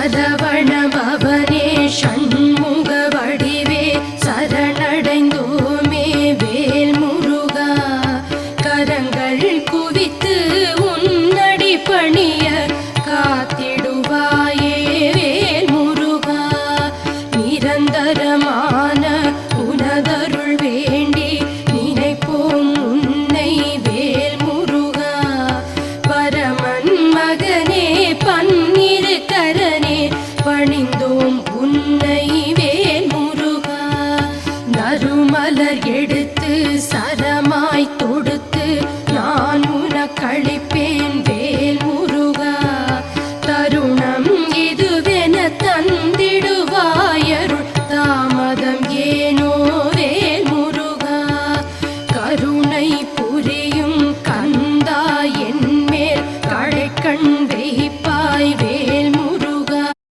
சரவணபவனே ஷண்முக வடிவே சரணடைந்தோமே வேல் முருகா. கரங்கள் குவித்து உன்னடி பணிய காத்திடுவாயே வேல் முருகா. நிரந்தரமான உனதருள் வேண்டி நினைப்போம் உன்னை வேல் முருகா. பரமன் மகனே பன்னிரு கரனே பணிந்த